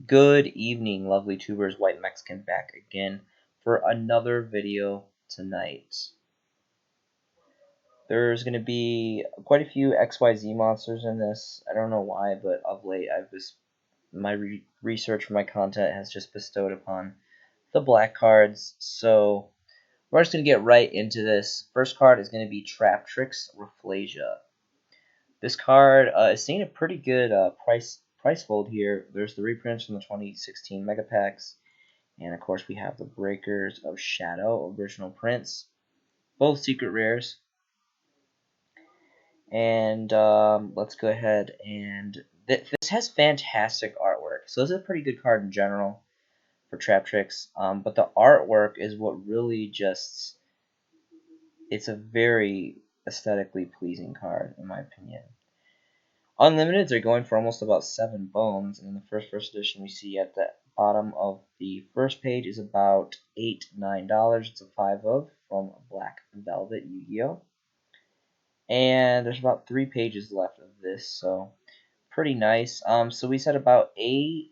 Good evening, lovely tubers. White Mexican back again for another video tonight. There's going to be quite a few XYZ monsters in this. I don't know why, but of late my research for my content has just bestowed upon the black cards. So we're just going to get right into this. First card is going to be Traptrix Rafflesia. This card is seeing a pretty good price fold here. There's the reprints from the 2016 Mega Packs. And of course we have the Breakers of Shadow, original prints, both secret rares. And let's go ahead and this has fantastic artwork. So this is a pretty good card in general for Traptrix. But the artwork is what really it's a very aesthetically pleasing card in my opinion. Unlimiteds are going for almost about 7 bones, and in the first edition we see at the bottom of the first page is about $8-9. It's a 5 of from Black Velvet Yu-Gi-Oh! And there's about 3 pages left of this, so pretty nice. So we said about $9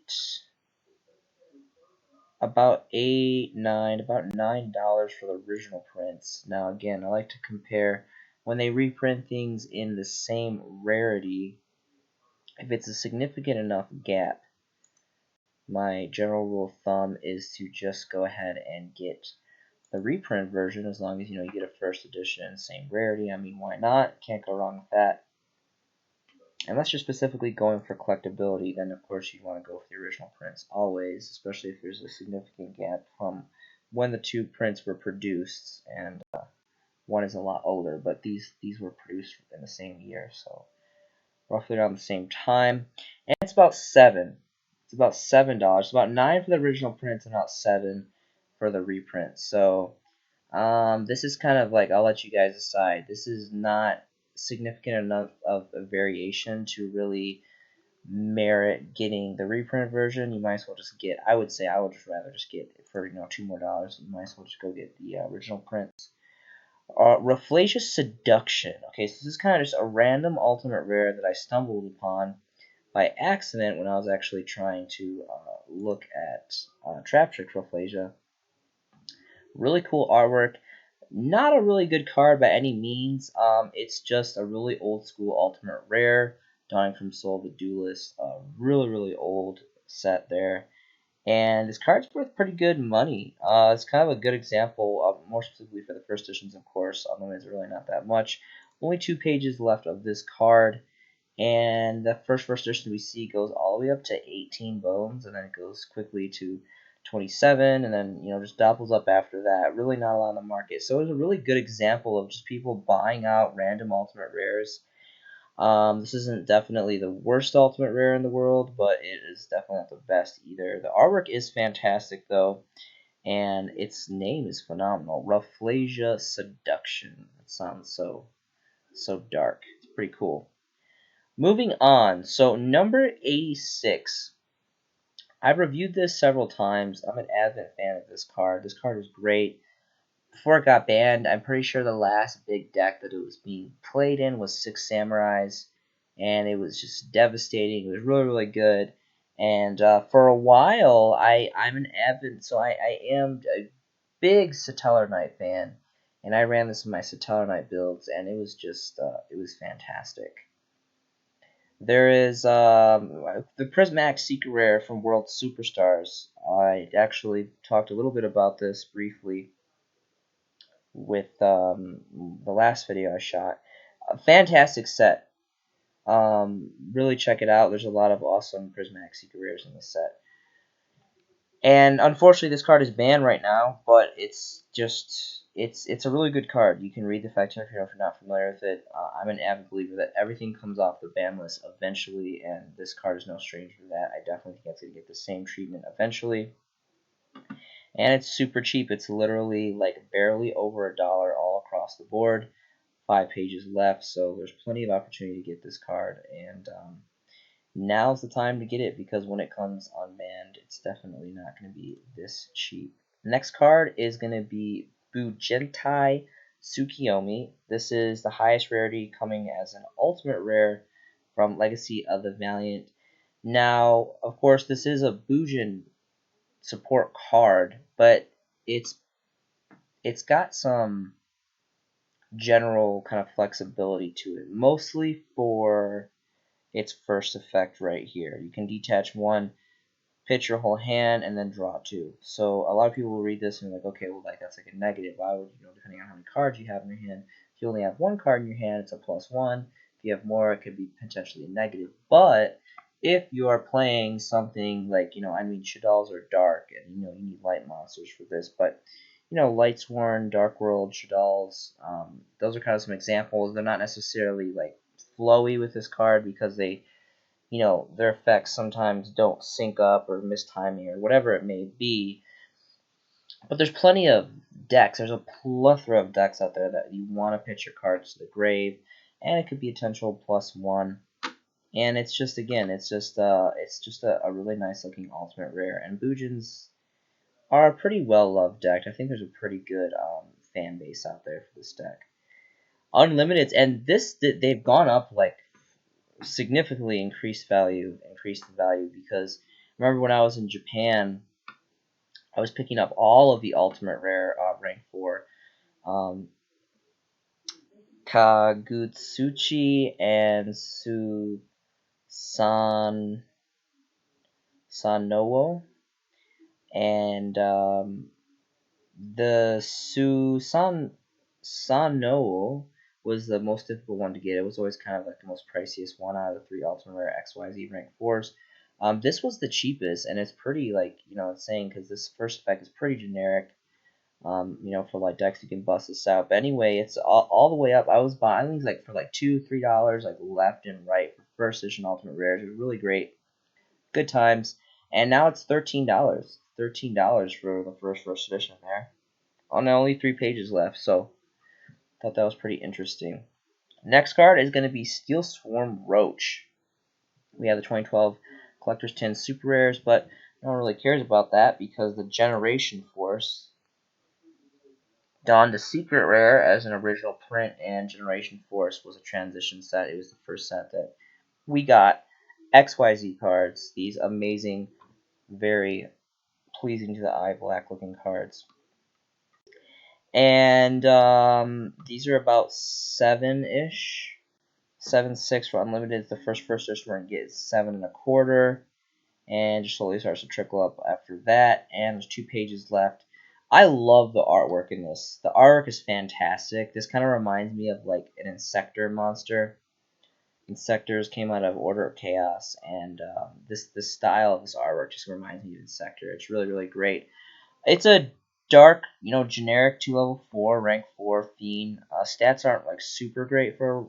for the original prints. Now again, I like to compare when they reprint things in the same rarity. If it's a significant enough gap, my general rule of thumb is to just go ahead and get the reprint version, as long as you get a first edition, same rarity. I mean, why not? Can't go wrong with that. Unless you're specifically going for collectability, then of course you want to go for the original prints always, especially if there's a significant gap from when the 2 prints were produced, and one is a lot older, but these were produced in the same year, so roughly around the same time. And it's about 7. It's about $7. It's about 9 for the original prints and about 7 for the reprint. So this is kind of like, I'll let you guys decide. This is not significant enough of a variation to really merit getting the reprint version. You might as well just get, I would say I would just rather just get, for $2 more, you might as well just go get the original prints. Rafflesia Seduction. Okay, so this is kind of just a random ultimate rare that I stumbled upon by accident when I was actually trying to look at Traptrix Rafflesia. Really cool artwork. Not a really good card by any means. It's just a really old school ultimate rare. Dying from Soul the Duelist. Really old set there. And this card's worth pretty good money. It's kind of a good example, more specifically for the first editions, of course. Otherwise, really not that much. Only 2 pages left of this card. And the first edition we see goes all the way up to 18 bones, and then it goes quickly to 27, and then just doubles up after that. Really not a lot on the market. So it's a really good example of just people buying out random ultimate rares. This isn't definitely the worst ultimate rare in the world, but it is definitely not the best either. The artwork is fantastic though, and its name is phenomenal. Rafflesia Seduction. It sounds so dark. It's pretty cool. Moving on, so number 86. I've reviewed this several times. I'm an avid fan of this card. This card is great. Before it got banned, I'm pretty sure the last big deck that it was being played in was Six Samurais, and it was just devastating. It was really good. And for a while, I'm an avid, so I am a big Satellar Knight fan, and I ran this in my Satellar Knight builds, and it was just it was fantastic. There is the Prismatic Secret Rare from World Superstars. I actually talked a little bit about this briefly with the last video I shot. A fantastic set. Really check it out. There's a lot of awesome Prismatic Secret Rares in this set. And unfortunately, this card is banned right now, but it's a really good card. You can read the fact if you're not familiar with it. I'm an avid believer that everything comes off the ban list eventually, and this card is no stranger to that. I definitely think it's going to get the same treatment eventually. And it's super cheap. It's literally like barely over $1 all across the board. 5 pages left, so there's plenty of opportunity to get this card, and now's the time to get it, because when it comes unbanned, it's definitely not going to be this cheap. Next card is going to be Bugentai Tsukiyomi. This is the highest rarity, coming as an ultimate rare from Legacy of the Valiant. Now, of course, this is a Bujin support card, but it's got some general kind of flexibility to it, mostly for its first effect right here. You can detach one, pitch your whole hand, and then draw two. So a lot of people will read this and be like, okay, well, like that's like a negative. Why would depending on how many cards you have in your hand? If you only have one card in your hand, it's a +1. If you have more, it could be potentially a negative. But if you are playing something like, I mean, Shaddolls are dark, and you need light monsters for this, but Lightsworn, Dark World, Shaddolls, those are kind of some examples. They're not necessarily like flowy with this card because their effects sometimes don't sync up or miss timing or whatever it may be. But there's plenty of decks. There's a plethora of decks out there that you want to pitch your cards to the grave, and it could be a potential +1. And it's just a really nice looking ultimate rare. And Bujins are a pretty well loved deck. I think there's a pretty good fan base out there for this deck. Unlimiteds, and they've gone up like significantly increased the value because remember when I was in Japan, I was picking up all of the ultimate rare rank 4 Kagutsuchi and Sanoo, and the Sanoo was the most difficult one to get. It was always kind of like the most priciest one out of the 3 Ultimate Rare XYZ rank 4s. This was the cheapest, and it's pretty, like, insane because this first effect is pretty generic. For like decks, you can bust this out. But anyway, it's all the way up. I was buying these like for like $2-3, like left and right for first edition Ultimate Rares. It was really great, good times. And now it's $13. $13 for the first edition there. Only 3 pages left, so thought that was pretty interesting. Next card is going to be Steel Swarm Roach. We have the 2012 Collector's Tin Super Rares, but no one really cares about that because the Generation Force donned a secret rare as an original print, and Generation Force was a transition set. It was the first set that we got. XYZ cards, these amazing, very pleasing to the eye, black looking cards. And these are about 7-ish. 7.6 for unlimited. The first edition we're gonna get is 7.25, and just slowly starts to trickle up after that. And there's 2 pages left. I love the artwork in this. The artwork is fantastic. This kind of reminds me of like an Insector monster. Insectors came out of Order of Chaos, and the style of this artwork just reminds me of Insector. It's really, really great. It's a dark, generic 2 level 4, rank 4 fiend. Stats aren't like super great for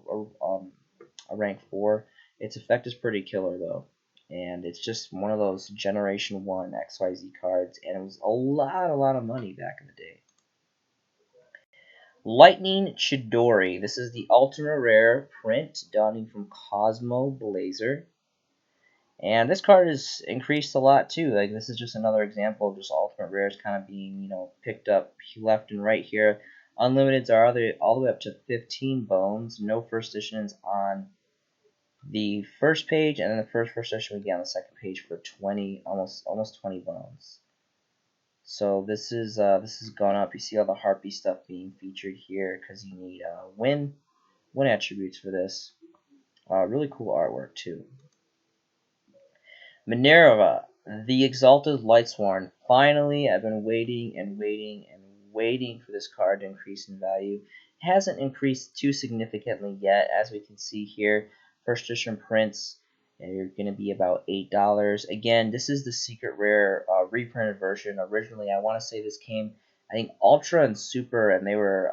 a rank 4. Its effect is pretty killer though, and it's just one of those Generation 1 XYZ cards, and it was a lot of money back in the day. Lightning Chidori. This is the ultimate rare print donning from Cosmo Blazer. And this card is increased a lot too. Like, this is just another example of just ultimate rares kind of being, picked up left and right here. Unlimiteds are all the way up to 15 bones. No first editions on the first page, and then the first edition we get on the second page for 20, almost 20 bones. So this is gone up. You see all the Harpy stuff being featured here because you need win attributes for this. Really cool artwork too. Minerva, the Exalted Lightsworn. Finally, I've been waiting for this card to increase in value. It hasn't increased too significantly yet, as we can see here. First edition prints, you're going to be about $8. Again, this is the secret rare reprinted version. Originally, I want to say this came, I think, Ultra and Super, and they were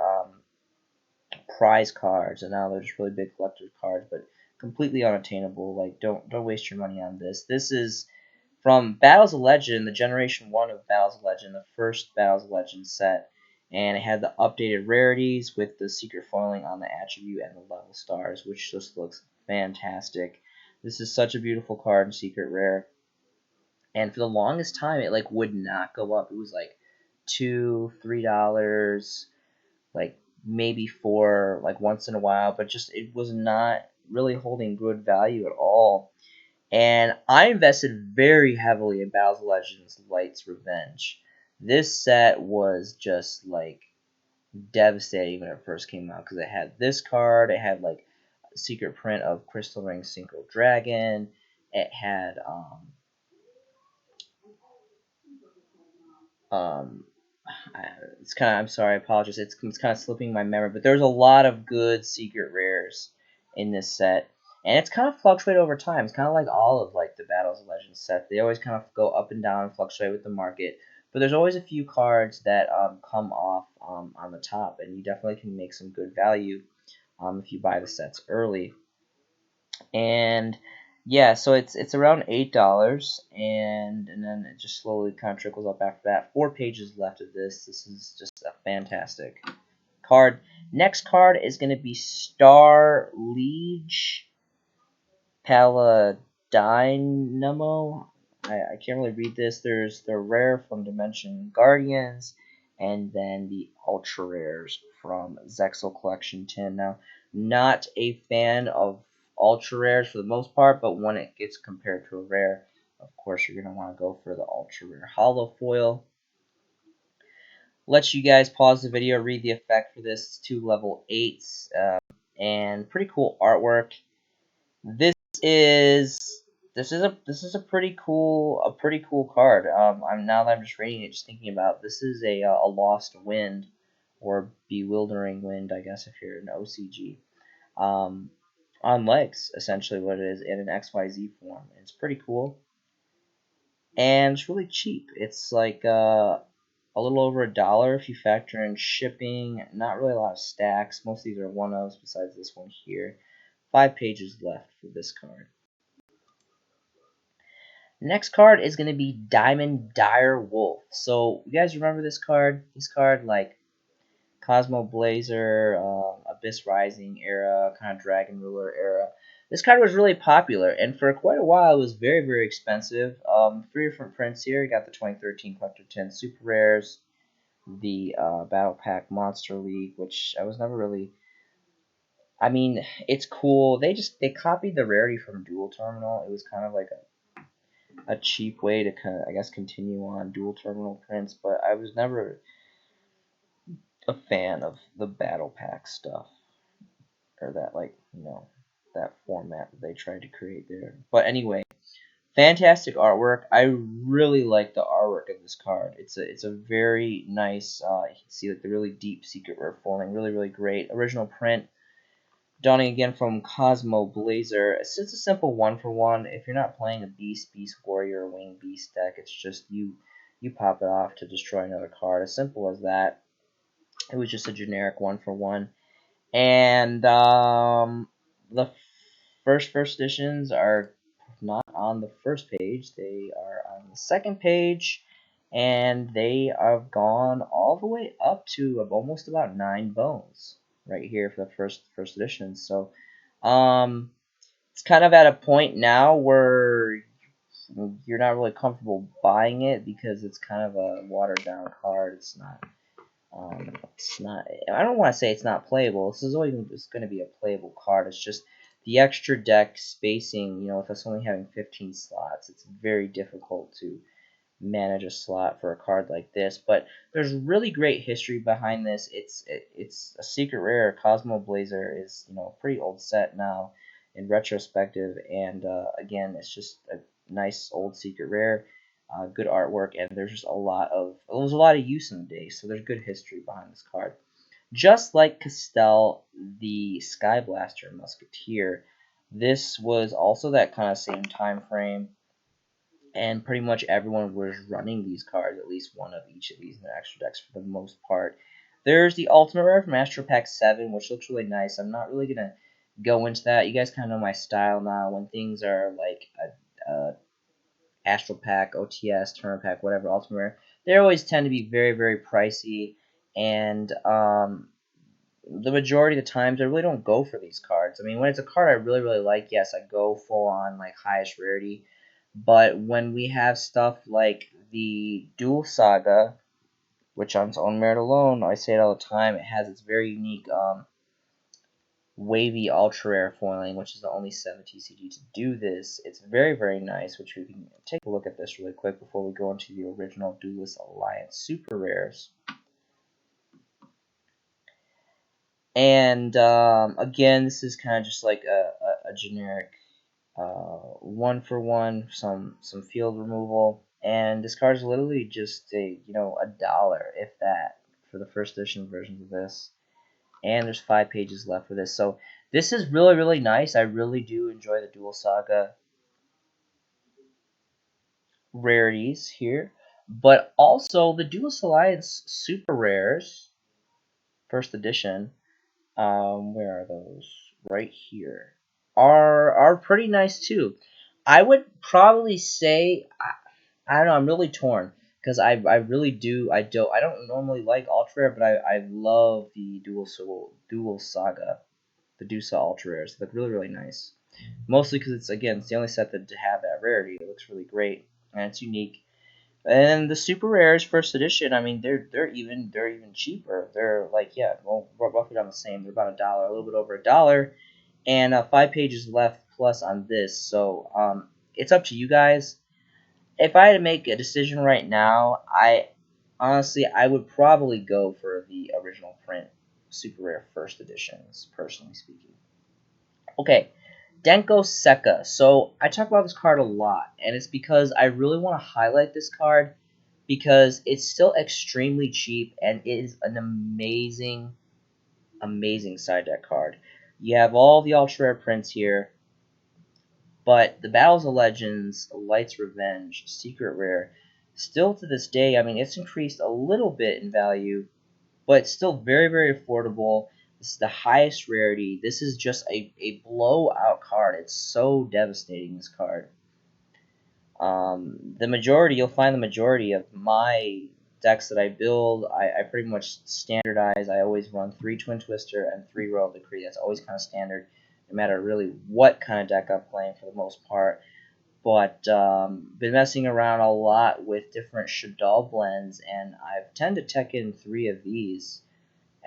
prize cards, and now they're just really big collector cards, but completely unattainable. Like, don't waste your money on this. This is from Battles of Legend, the Generation 1 of Battles of Legend, the first Battles of Legend set, and it had the updated rarities with the secret foiling on the attribute and the level stars, which just looks fantastic. This is such a beautiful card and secret rare, and for the longest time it like would not go up. It was like $2-3, like maybe 4, like once in a while, but just it was not really holding good value at all. And I invested very heavily in Battles of Legends Light's Revenge. This set was just like devastating when it first came out because it had this card, it had like a secret print of Crystal Ring Synchro Dragon, it had um it's kind of, I'm sorry, I apologize. It's kind of slipping my memory, but there's a lot of good secret rares in this set, and it's kind of fluctuated over time. It's kind of like all of like the Battles of Legends set. They always kind of go up and down and fluctuate with the market, but there's always a few cards that come off on the top, and you definitely can make some good value if you buy the sets early. And yeah, so it's around $8, and then it just slowly kind of trickles up after that. 4 pages left of this. This is just a fantastic card. Next card is going to be Star Liege Paladinamo. I can't really read this. There's the rare from Dimension Guardians, and then the ultra rares from Zexal Collection 10. Now, not a fan of ultra rares for the most part, but when it gets compared to a rare, of course you're going to want to go for the ultra rare holo foil. Let you guys pause the video, read the effect for this. It's 2 level 8s, and pretty cool artwork. This is this is a pretty cool card. I'm now that I'm just reading it, just thinking about this is a Lost Wind or Bewildering Wind, I guess if you're an OCG. On legs, essentially what it is, in an XYZ form. It's pretty cool, and it's really cheap. It's like a little over $1 if you factor in shipping. Not really a lot of stacks. Most of these are one-ofs besides this one here. 5 pages left for this card. Next card is going to be Diamond Dire Wolf. So, you guys remember this card? This card, like Cosmo Blazer, Abyss Rising era, kind of Dragon Ruler era. This card was really popular, and for quite a while it was very, very expensive. 3 different prints here. You got the 2013 Collector 10 Super Rares, the Battle Pack Monster League, which I was never really... I mean, it's cool. They copied the rarity from Dual Terminal. It was kind of like a cheap way to kind of, I guess, continue on dual terminal prints, but I was never a fan of the battle pack stuff, or that, like, that format that they tried to create there. But anyway, fantastic artwork. I really like the artwork of this card. It's a very nice, you can see like the really deep secret rare foiling, really, really great. Original print, dawning again from Cosmo Blazer. It's just a simple 1-for-1. If you're not playing a Beast Warrior, or Winged Beast deck, it's just you pop it off to destroy another card. As simple as that. It was just a generic 1-for-1. And the first editions are not on the first page. They are on the second page. And they have gone all the way up to almost about 9 bones right here for the first edition. So it's kind of at a point now where you're not really comfortable buying it because it's kind of a watered down card. It's not. I don't want to say it's not playable. This is always just going to be a playable card. It's just the extra deck spacing. With us only having 15 slots, it's very difficult to manage a slot for a card like this, but there's really great history behind this. It's a secret rare. Cosmo Blazer is a pretty old set now in retrospective, and again, it's just a nice old secret rare, good artwork, and there's a lot of use in the day, so there's good history behind this card. Just like Castel, the Sky Blaster Musketeer, this was also that kind of same time frame, and pretty much everyone was running these cards, at least one of each of these in their extra decks for the most part. There's the Ultimate Rare from Astro Pack 7, which looks really nice. I'm not really going to go into that. You guys kind of know my style now. When things are like a Astro Pack, OTS, Tournament Pack, whatever, Ultimate Rare, they always tend to be very, very pricey, and the majority of the times I really don't go for these cards. I mean, when it's a card I really, really like, yes, I go full on like highest rarity. But when we have stuff like the Duel Saga, which on its own merit alone, I say it all the time, it has its very unique wavy ultra rare foiling, which is the only 7 TCG to do this. It's very, very nice, which we can take a look at this really quick before we go into the original Duelist Alliance super rares. And again, this is kind of just like a generic 1-for-1, some field removal, and this card is literally just $1, if that, for the first edition versions of this. And there's 5 pages left for this, so this is really, really nice. I really do enjoy the Duel Saga rarities here, but also the Duelist Alliance super rares, first edition. Where are those? Right here. Are pretty nice too. I would probably say I don't know. I'm really torn because I really do. I don't normally like ultra rare, but I love the Duel Saga, the Dusa ultra rares. They look really, really nice. Mostly because it's the only set that to have that rarity. It looks really great and it's unique. And the super rares first edition, I mean, they're even cheaper. They're like roughly around the same. They're about $1, a little bit over $1, and 5 pages left plus on this. So it's up to you guys. If I had to make a decision right now, I would probably go for the original print super rare first editions, personally speaking. Okay, Denko Seka. So I talk about this card a lot, and it's because I really want to highlight this card because it's still extremely cheap and it is an amazing, amazing side deck card. You have all the ultra rare prints here, but the Battles of Legends, Light's Revenge, Secret Rare, still to this day, I mean, it's increased a little bit in value, but it's still very, very affordable. This is the highest rarity. This is just a blowout card. It's so devastating, this card. You'll find the majority of my decks that I build, I pretty much standardize. I always run 3 Twin Twister and 3 Royal Decree. That's always kind of standard, no matter really what kind of deck I'm playing for the most part. But been messing around a lot with different Shaddoll blends, and I've tend to tech in 3 of these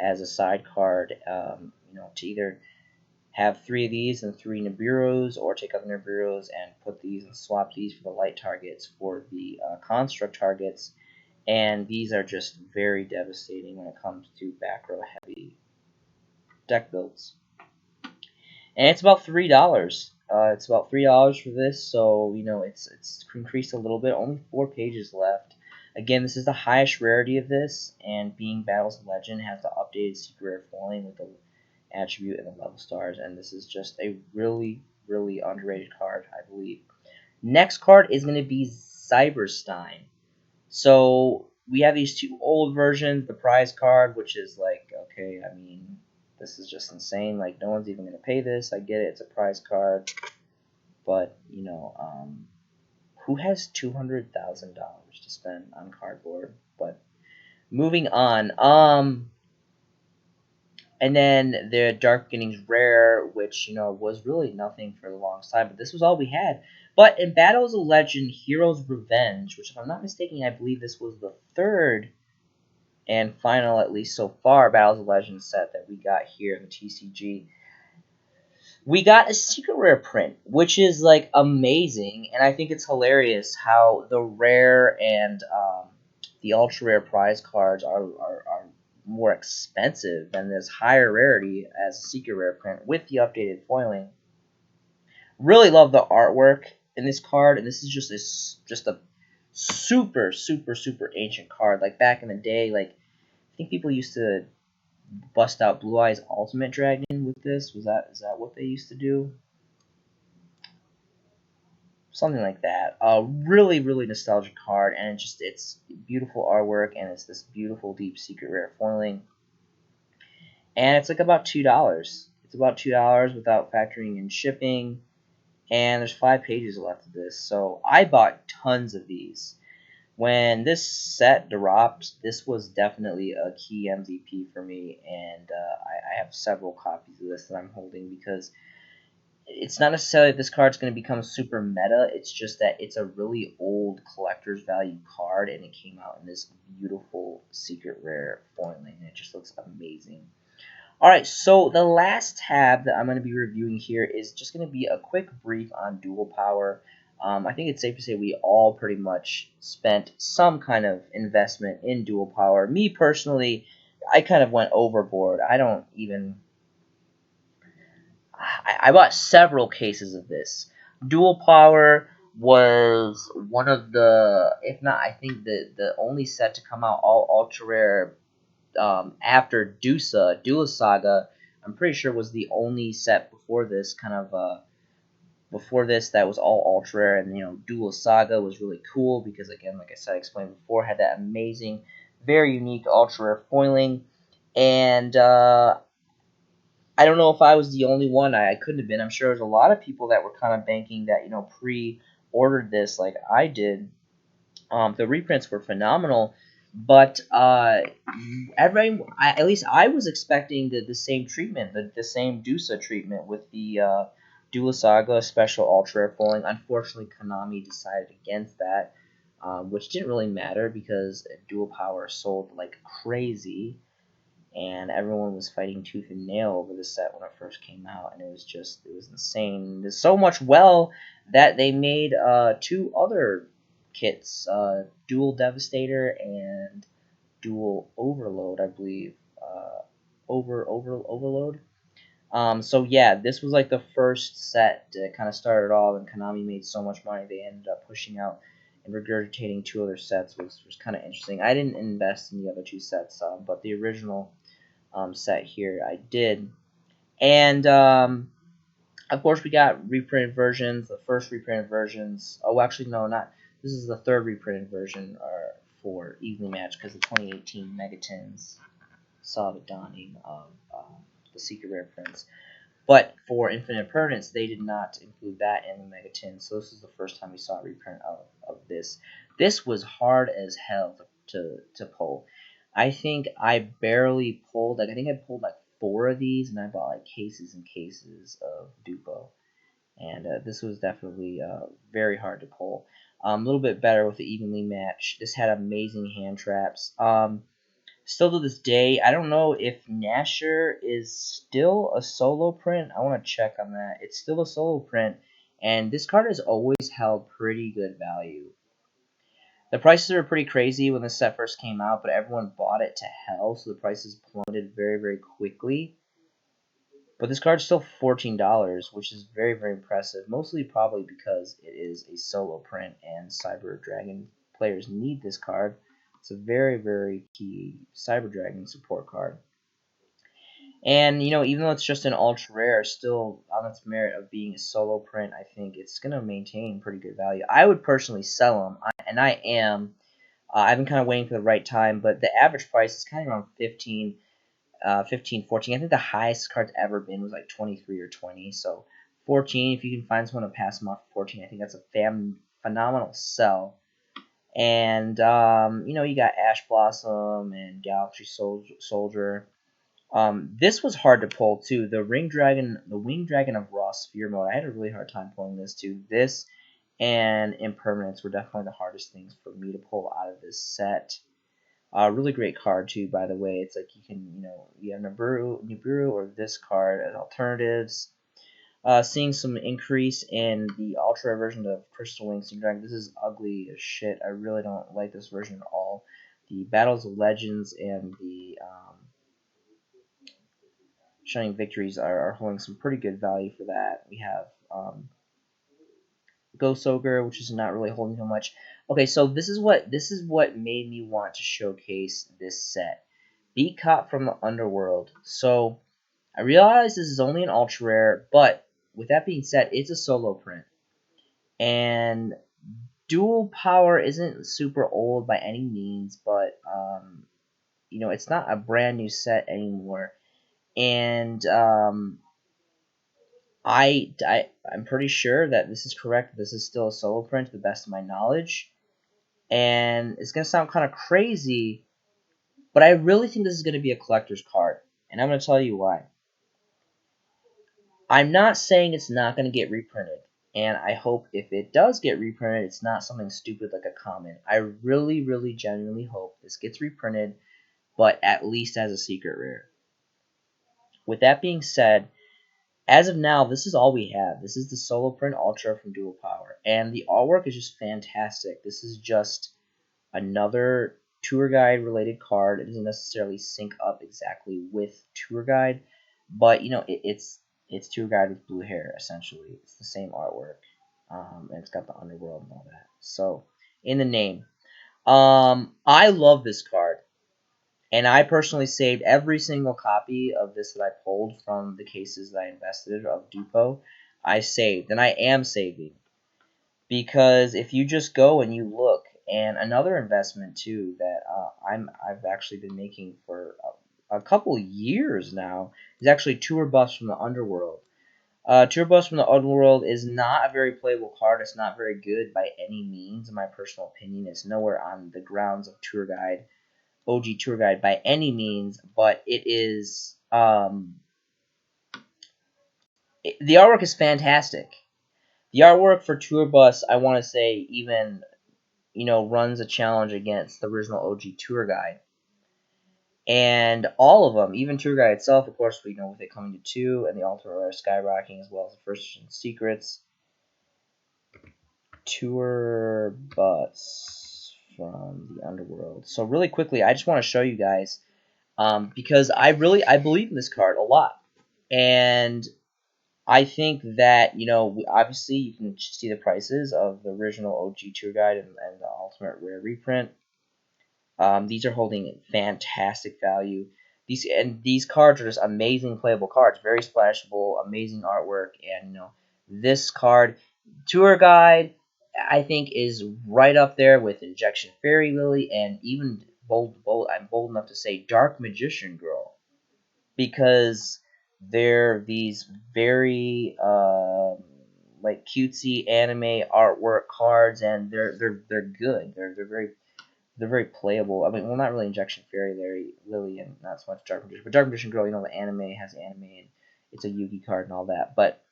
as a side card, to either have 3 of these and 3 Nibiru's, or take other Nibiru's and put these and swap these for the light targets for the construct targets. And these are just very devastating when it comes to back row heavy deck builds. And it's about $3. It's about $3 for this, so it's increased a little bit. Only 4 pages left. Again, this is the highest rarity of this, and being Battles of Legend has the updated secret rare foiling with the attribute and the level stars, and this is just a really, really underrated card, I believe. Next card is going to be Cyberstein. So we have these 2 old versions, the prize card, which is like, okay, I mean, this is just insane. Like, no one's even going to pay this. I get it, it's a prize card. But, who has $200,000 to spend on cardboard? But moving on. And then the Dark Beginnings Rare, which, was really nothing for the longest time, but this was all we had. But in Battles of Legend, Hero's Revenge, which, if I'm not mistaken, I believe this was the 3rd and final, at least so far, Battles of Legend set that we got here in the TCG. We got a secret rare print, which is, like, amazing, and I think it's hilarious how the rare and the ultra rare prize cards are more expensive than this higher rarity as a secret rare print with the updated foiling. Really love the artwork in this card, and this is just a super, super, super ancient card. Like, back in the day, like, I think people used to bust out Blue Eyes Ultimate Dragon with this. Is that what they used to do? Something like that. A really, really nostalgic card, and it's beautiful artwork, and it's this beautiful deep secret rare foiling. And it's like about $2. It's about $2 without factoring in shipping, and there's 5 pages left of this. So I bought tons of these. When this set dropped, this was definitely a key MVP for me, and I have several copies of this that I'm holding because it's not necessarily that this card's going to become super meta. It's just that it's a really old collector's value card, and it came out in this beautiful secret rare foiling, and it just looks amazing. Alright, so the last tab that I'm going to be reviewing here is just going to be a quick brief on Dual Power. I think it's safe to say we all pretty much spent some kind of investment in Dual Power. Me personally, I kind of went overboard. I don't even... I bought several cases of this. Dual Power was one of the, if not, I think the only set to come out all ultra rare after Duelist Saga. I'm pretty sure was the only set before this before this that was all ultra rare, and Duelist Saga was really cool because, again, like I said, I explained before, had that amazing, very unique ultra rare foiling, and I don't know if I was the only one. I couldn't have been. I'm sure there's a lot of people that were kind of banking that pre-ordered this like I did. The reprints were phenomenal, but at least I was expecting the same treatment, the same Dusa treatment with the Duelist Saga Special Ultra Rare foiling. Unfortunately, Konami decided against that, which didn't really matter because Dual Power sold like crazy, and everyone was fighting tooth and nail over the set when it first came out, and it was insane. There's so much that they made two other kits, Dual Devastator and Dual Overload, I believe. Overload. So yeah, this was like the first set to kind of start it all, and Konami made so much money they ended up pushing out and regurgitating two other sets, was kind of interesting. I didn't invest in the other two sets, but the original set here I did. And of course we got reprinted versions. The first reprinted versions. Oh, actually no, not. This is the third reprinted version for Evenly Match, because the 2018 Megatins saw the dawning of the Secret Rare prints. But for Infinite Permanence, they did not include that in the Megatin, so this is the first time we saw a reprint of this. This was hard as hell to pull. I think I barely pulled, I think I pulled like 4 of these, and I bought like cases and cases of Dupo. And this was definitely very hard to pull. A little bit better with the Evenly Match. This had amazing hand traps. Still to this day, I don't know if Nasher is still a solo print. I want to check on that. It's still a solo print, and this card has always held pretty good value. The prices were pretty crazy when the set first came out, but everyone bought it to hell, so the prices plummeted very, very quickly. But this card's still $14, which is very, very impressive, mostly probably because it is a solo print, and Cyber Dragon players need this card. It's a very, very key Cyber Dragon support card. And, even though it's just an ultra rare, still on its merit of being a solo print, I think it's going to maintain pretty good value. I would personally sell them, and I am. I've been kind of waiting for the right time, but the average price is kind of around 15, 14. I think the highest card's ever been was like 23 or 20. So 14, if you can find someone to pass them off for 14, I think that's a phenomenal sell. And, you got Ash Blossom and Galaxy Soldier. This was hard to pull too. The Winged Dragon of Raw Sphere mode. I had a really hard time pulling this too. This and Impermanence were definitely the hardest things for me to pull out of this set. Really great card too, by the way. It's like you can, you have Nibiru or this card as alternatives. Seeing some increase in the ultra version of Crystal Wings and Dragon. This is ugly as shit. I really don't like this version at all. The Battles of Legends and the Shining Victories are holding some pretty good value for that. We have Ghost Ogre, which is not really holding so much. Okay, so this is what made me want to showcase this set. Beat Cop from the Underworld. So I realize this is only an ultra rare, but with that being said, it's a solo print. And Dual Power isn't super old by any means, but it's not a brand new set anymore. And I'm pretty sure that this is correct. This is still a solo print to the best of my knowledge. And it's going to sound kind of crazy, but I really think this is going to be a collector's card. And I'm going to tell you why. I'm not saying it's not going to get reprinted. And I hope if it does get reprinted, it's not something stupid like a common. I really, really, genuinely hope this gets reprinted, but at least as a secret rare. with that being said, as of now, this is all we have. This is the Solo Print Ultra from Dual Power, and the artwork is just fantastic. This is just another tour guide related card. It doesn't necessarily sync up exactly with tour guide, but you know it's tour guide with blue hair essentially. It's the same artwork, and it's got the underworld and all that. So in the name, I love this card. And I personally saved every single copy of this that I pulled from the cases that I invested of Dupo. I saved, and I am saving, because if you just go and you look, and another investment too that I've actually been making for a couple years now is actually Tour Bus from the Underworld. Tour Bus from the Underworld is not a very playable card. It's not very good by any means, in my personal opinion. It's nowhere on the grounds of Tour Guide, OG Tour Guide by any means, but it is the artwork is fantastic. The artwork for Tour Bus, I want to say, even runs a challenge against the original OG Tour Guide, and all of them, even Tour Guide itself, of course, we know with it coming to 2 and the Ultra Rare skyrocketing as well as the first edition secrets. Tour Bus from the Underworld. So really quickly, I just want to show you guys. Because I believe in this card a lot, and I think that obviously you can see the prices of the original OG Tour Guide and the Ultimate Rare reprint. These are holding fantastic value. These cards are just amazing playable cards, very splashable, amazing artwork, and this card Tour Guide I think is right up there with Injection Fairy Lily, and even I'm bold enough to say Dark Magician Girl, because they're these very like cutesy anime artwork cards, and they're good. They're very playable. I mean, well, not really Injection Fairy Lily, and not so much Dark Magician, but Dark Magician Girl. The anime has anime, and it's a Yugi card and all that, but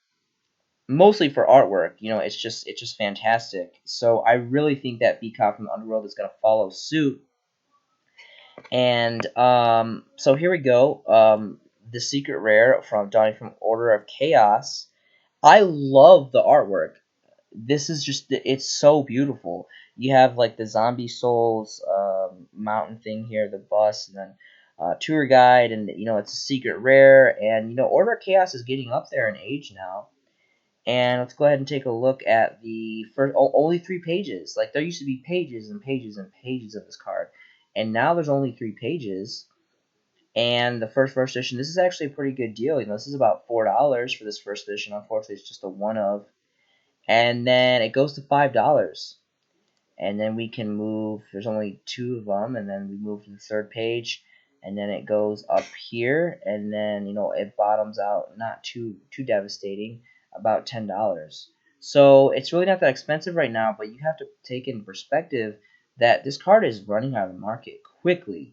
mostly for artwork. It's just fantastic. So I really think that BCOP from the Underworld is going to follow suit. And so here we go. The Secret Rare from Donnie from Order of Chaos. I love the artwork. This is it's so beautiful. You have like the Zombie Souls mountain thing here, the bus, and then tour guide, and it's a secret rare, and Order of Chaos is getting up there in age now. And let's go ahead and take a look at the first. Only 3 pages. Like there used to be pages and pages and pages of this card, and now there's only 3 pages. And the first edition, this is actually a pretty good deal. This is about $4 for this first edition. Unfortunately, it's just a one of. And then it goes to $5. And then we can move. There's only 2 of them, and then we move to the third page, and then it goes up here, and then it bottoms out. Not too devastating. About $10. So it's really not that expensive right now, but you have to take in perspective that this card is running out of the market quickly.